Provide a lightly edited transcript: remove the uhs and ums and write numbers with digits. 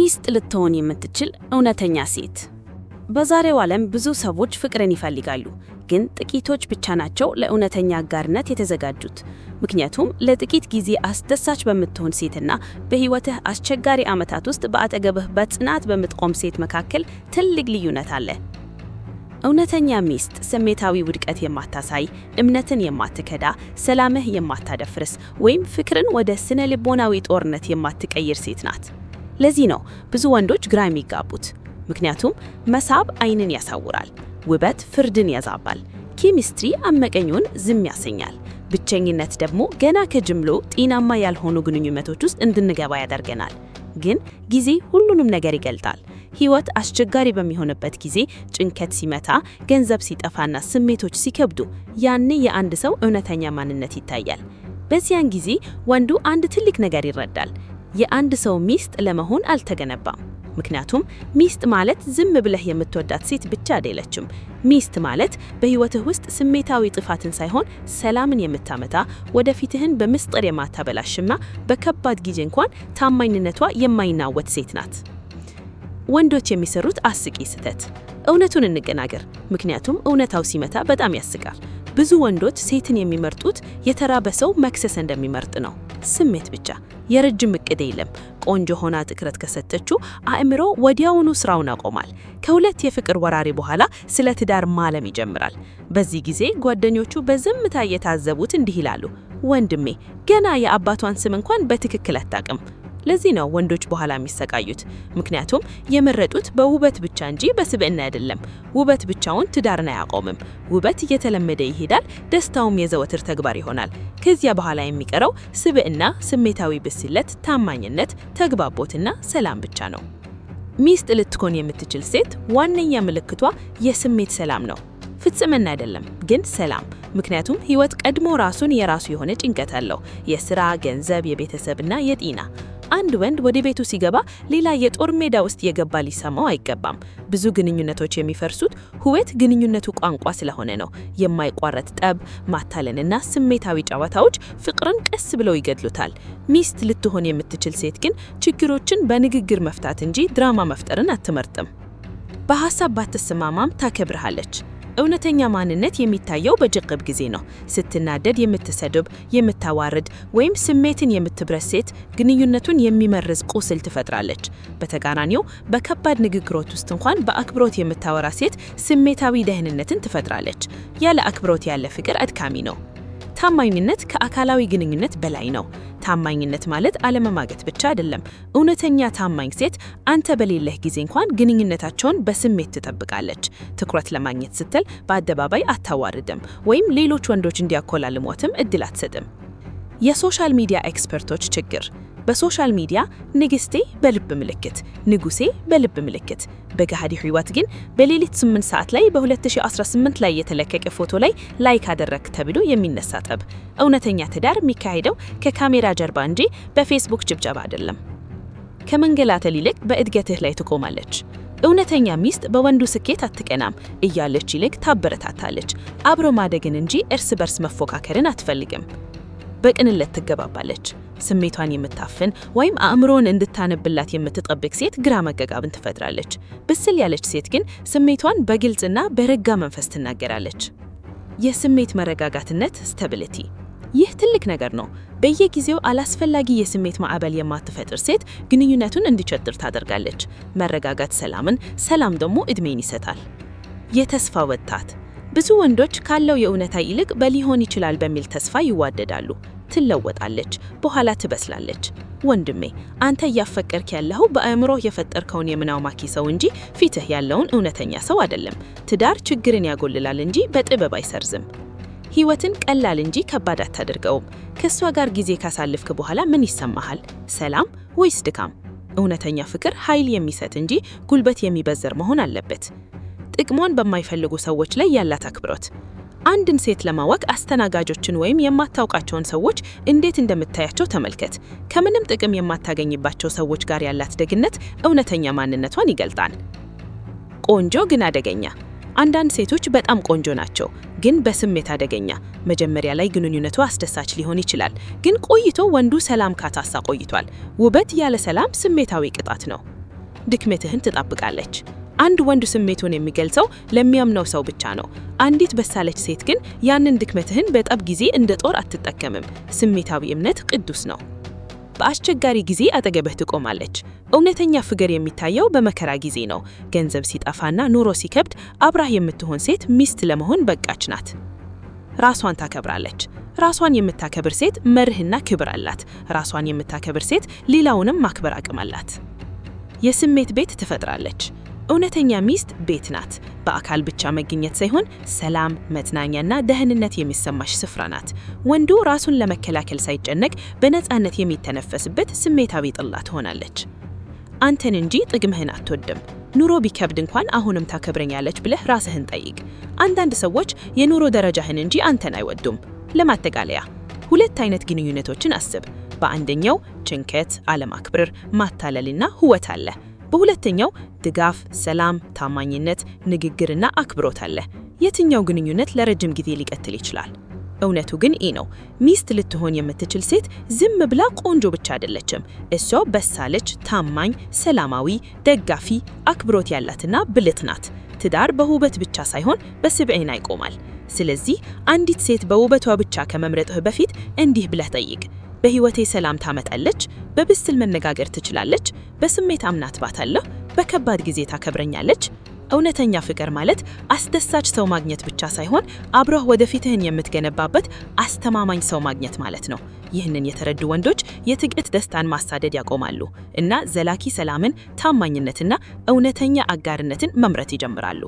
ሚስት ልትሆን የምትችል እውነተኛ ሴት። በዛሬው ዓለም ብዙ ሰዎች ፍቅርን ይፈልጋሉ፣ ግን ጥቂቶች ብቻ ናቸው ለእውነተኛ አጋርነት የተዘጋጁት። ምክንያቱም ለጥቂት ጊዜ አስደሳች በምትሆን ሴትና በሕይወትህ አስቸጋሪ ዓመታት ውስጥ በአጠገብህ በጽናት በምትቆም ሴት መካከል ትልቅ ልዩነት አለ። እውነተኛ ሚስት ስሜታዊ ውድቀት የማታሳይ፣ እምነትን የማትከዳ፣ ሰላምህ የማታደፍርስ ወይም ፍቅርን ወደ ስነ ልቦናዊ ጦርነት የማትቀይር ሴት ናት። ለዚህ ነው ብዙ ወንዶች ግራ የሚጋቡት። ምክንያቱም መሳብ ዓይንን ያሳውራል፣ ውበት ፍርድን ያዛባል፣ ኬሚስትሪ አመቀኙን ዝም ያሰኛል፣ ብቸኝነት ደግሞ ገና ከጅምሎ ጤናማ ያልሆኑ ግንኙነቶች ውስጥ እንድንገባ ያደርገናል። ግን ጊዜ ሁሉንም ነገር ይገልጣል። ሕይወት አስቸጋሪ በሚሆንበት ጊዜ፣ ጭንቀት ሲመታ፣ ገንዘብ ሲጠፋና ስሜቶች ሲከብዱ፣ ያኔ የአንድ ሰው እውነተኛ ማንነት ይታያል። በዚያን ጊዜ ወንዱ አንድ ትልቅ ነገር ይረዳል። የአንድ ሰው ሚስት ለመሆን አልተገነባም። ምክንያቱም ሚስት ማለት ዝም ብለህ የምትወዳት ሴት ብቻ አይደለችም። ሚስት ማለት በሕይወትህ ውስጥ ስሜታዊ ጥፋትን ሳይሆን ሰላምን የምታመጣ፣ ወደፊትህን በምስጢር የማታበላሽና በከባድ ጊዜ እንኳን ታማኝነቷ የማይናወጥ ሴት ናት። ወንዶች የሚሰሩት አስቂ ስህተት። እውነቱን እንገናገር፣ ምክንያቱም እውነታው ሲመታ በጣም ያስቃል። ብዙ ወንዶች ሴትን የሚመርጡት የተራበ ሰው መክሰስ እንደሚመርጥ ነው። ስሜት ብቻ፣ የረጅም እቅድ የለም። ቆንጆ ሆና ትኩረት ከሰጠችው አእምሮ ወዲያውኑ ስራውን ያቆማል። ከሁለት የፍቅር ወራሪ በኋላ ስለ ትዳር ማለም ይጀምራል። በዚህ ጊዜ ጓደኞቹ በዝምታ እየታዘቡት እንዲህ ይላሉ፣ ወንድሜ ገና የአባቷን ስም እንኳን በትክክል አታውቅም። ለዚህ ነው ወንዶች በኋላ የሚሰቃዩት። ምክንያቱም የመረጡት በውበት ብቻ እንጂ በስብዕና አይደለም። ውበት ብቻውን ትዳርን አያቆምም። ውበት እየተለመደ ይሄዳል፣ ደስታውም የዘወትር ተግባር ይሆናል። ከዚያ በኋላ የሚቀረው ስብዕና፣ ስሜታዊ ብስለት፣ ታማኝነት፣ ተግባቦትና ሰላም ብቻ ነው። ሚስት ልትሆን የምትችል ሴት ዋነኛ ምልክቷ የስሜት ሰላም ነው። ፍጽምና አይደለም፣ ግን ሰላም። ምክንያቱም ሕይወት ቀድሞ ራሱን የራሱ የሆነ ጭንቀት አለው። የሥራ፣ ገንዘብ፣ የቤተሰብና የጤና። አንድ ወንድ ወደ ቤቱ ሲገባ ሌላ የጦር ሜዳ ውስጥ የገባ ሊሰማው አይገባም። ብዙ ግንኙነቶች የሚፈርሱት ሕይወት ግንኙነቱ ቋንቋ ስለሆነ ነው። የማይቋረጥ ጠብ፣ ማታለንና ስሜታዊ ጨዋታዎች ፍቅርን ቀስ ብለው ይገድሉታል። ሚስት ልትሆን የምትችል ሴት ግን ችግሮችን በንግግር መፍታት እንጂ ድራማ መፍጠርን አትመርጥም። በሐሳብ ባትስማማም ታከብርሃለች። እውነተኛ ማንነት የሚታየው በጭቅብ ጊዜ ነው። ስትናደድ የምትሰድብ፣ የምታዋርድ ወይም ስሜትን የምትብረስ ሴት ግንኙነቱን የሚመርዝ ቁስል ትፈጥራለች። በተቃራኒው በከባድ ንግግሮች ውስጥ እንኳን በአክብሮት የምታወራ ሴት ስሜታዊ ደህንነትን ትፈጥራለች። ያለ አክብሮት ያለ ፍቅር አድካሚ ነው። ታማኝነት ከአካላዊ ግንኙነት በላይ ነው። ታማኝነት ማለት አለመማገጥ ብቻ አይደለም። እውነተኛ ታማኝ ሴት አንተ በሌለህ ጊዜ እንኳን ግንኙነታቸውን በስሜት ትጠብቃለች። ትኩረት ለማግኘት ስትል በአደባባይ አታዋርድም፣ ወይም ሌሎች ወንዶች እንዲያኮላልሟትም እድል አትሰጥም። የሶሻል ሚዲያ ኤክስፐርቶች ችግር። በሶሻል ሚዲያ ንግስቴ በልብ ምልክት፣ ንጉሴ በልብ ምልክት። በገሃድ ሕይወት ግን በሌሊት 8 ሰዓት ላይ በ2018 ላይ የተለቀቀ ፎቶ ላይ ላይክ አደረክ ተብሎ የሚነሳ ጠብ። እውነተኛ ትዳር የሚካሄደው ከካሜራ ጀርባ እንጂ በፌስቡክ ጭብጨባ አይደለም። ከመንገላተል ይልቅ በእድገትህ ላይ ትቆማለች። እውነተኛ ሚስት በወንዱ ስኬት አትቀናም፣ እያለች ይልቅ ታበረታታለች። አብሮ ማደግን እንጂ እርስ በርስ መፎካከርን አትፈልግም። በቅንነት ትገባባለች። ስሜቷን የምታፍን ወይም አእምሮን እንድታነብላት የምትጠብቅ ሴት ግራ መጋጋብን ትፈጥራለች። ብስል ያለች ሴት ግን ስሜቷን በግልጽና በረጋ መንፈስ ትናገራለች። የስሜት መረጋጋትነት ስታቢሊቲ። ይህ ትልቅ ነገር ነው። በየጊዜው አላስፈላጊ የስሜት ማዕበል የማትፈጥር ሴት ግንኙነቱን እንዲቸጥር ታደርጋለች። መረጋጋት ሰላምን፣ ሰላም ደግሞ ዕድሜን ይሰጣል። የተስፋ ወጣት። ብዙ ወንዶች ካለው የእውነታ ይልቅ በሊሆን ይችላል በሚል ተስፋ ይዋደዳሉ። ትለወጣለች፣ በኋላ ትበስላለች። ወንድሜ አንተ እያፈቀርክ ያለኸው በአእምሮህ የፈጠርከውን የምናውማኪ ሰው እንጂ ፊትህ ያለውን እውነተኛ ሰው አይደለም። ትዳር ችግርን ያጎልላል እንጂ በጥበብ አይሰርዝም። ሕይወትን ቀላል እንጂ ከባድ አታደርገውም። ከእሷ ጋር ጊዜ ካሳልፍክ በኋላ ምን ይሰማሃል? ሰላም ወይስ ድካም? እውነተኛ ፍቅር ኃይል የሚሰጥ እንጂ ጉልበት የሚበዘር መሆን አለበት። ጥቅሟን በማይፈልጉ ሰዎች ላይ ያላት አክብሮት። አንድን ሴት ለማወቅ አስተናጋጆችን ወይም የማታውቃቸውን ሰዎች እንዴት እንደምታያቸው ተመልከት። ከምንም ጥቅም የማታገኝባቸው ሰዎች ጋር ያላት ደግነት እውነተኛ ማንነቷን ይገልጣል። ቆንጆ ግን አደገኛ። አንዳንድ ሴቶች በጣም ቆንጆ ናቸው፣ ግን በስሜት አደገኛ። መጀመሪያ ላይ ግንኙነቱ አስደሳች ሊሆን ይችላል፣ ግን ቆይቶ ወንዱ ሰላም ካታሳ ቆይቷል። ውበት ያለ ሰላም ስሜታዊ ቅጣት ነው። ድክመትህን ትጠብቃለች። አንድ ወንድ ስሜቱን የሚገልጸው ለሚያምነው ሰው ብቻ ነው። አንዲት በሳለች ሴት ግን ያንን ድክመትህን በጠብ ጊዜ እንደ ጦር አትጠቀምም። ስሜታዊ እምነት ቅዱስ ነው። በአስቸጋሪ ጊዜ አጠገብህ ትቆማለች። እውነተኛ ፍቅር የሚታየው በመከራ ጊዜ ነው። ገንዘብ ሲጠፋና ኑሮ ሲከብድ አብራህ የምትሆን ሴት ሚስት ለመሆን በቃች ናት። ራሷን ታከብራለች። ራሷን የምታከብር ሴት መርህና ክብር አላት። ራሷን የምታከብር ሴት ሌላውንም ማክበር አቅም አላት። የስሜት ቤት ትፈጥራለች። እውነተኛ ሚስት ቤት ናት። በአካል ብቻ መገኘት ሳይሆን ሰላም፣ መጽናኛና ደህንነት የሚሰማሽ ስፍራ ናት። ወንዱ ራሱን ለመከላከል ሳይጨነቅ በነፃነት የሚተነፈስበት ስሜታዊ ጥላ ትሆናለች። አንተን እንጂ ጥቅምህን አትወድም። ኑሮ ቢከብድ እንኳን አሁንም ታከብረኛለች ብለህ ራስህን ጠይቅ። አንዳንድ ሰዎች የኑሮ ደረጃህን እንጂ አንተን አይወዱም። ለማጠቃለያ 2 አይነት ግንኙነቶችን አስብ። በአንደኛው ጭንቀት፣ አለማክበር፣ ማታለልና ህወት አለ። በሁለተኛው ድጋፍ፣ ሰላም፣ ታማኝነት፣ ንግግርና አክብሮት አለ። የትኛው ግንኙነት ለረጅም ጊዜ ሊቀጥል ይችላል? እውነቱ ግን ነው። ሚስት ልትሆን የምትችል ሴት ዝም ብላ ቆንጆ ብቻ አይደለችም። እሷ በሳለች፣ ታማኝ፣ ሰላማዊ፣ ደጋፊ፣ አክብሮት ያላትና ብልጥ ናት። ትዳር በውበት ብቻ ሳይሆን በስብዕና ይቆማል። ስለዚህ አንዲት ሴት በውበቷ ብቻ ከመምረጥህ በፊት እንዲህ ብለህ ጠይቅ። በህይወቴ ሰላም ታመጣለች? በብስል መነጋገር ትችላለች? በስሜት አምናትባታለሁ? በከባድ ጊዜ ታከብረኛለች? እውነተኛ ፍቅር ማለት አስደሳች ሰው ማግኘት ብቻ ሳይሆን አብረህ ወደፊትህን የምትገነባበት አስተማማኝ ሰው ማግኘት ማለት ነው። ይህንን የተረዱ ወንዶች የጥቂት ደስታን ማሳደድ ያቆማሉ እና ዘላቂ ሰላምን፣ ታማኝነትና እውነተኛ አጋርነትን መምረት ይጀምራሉ።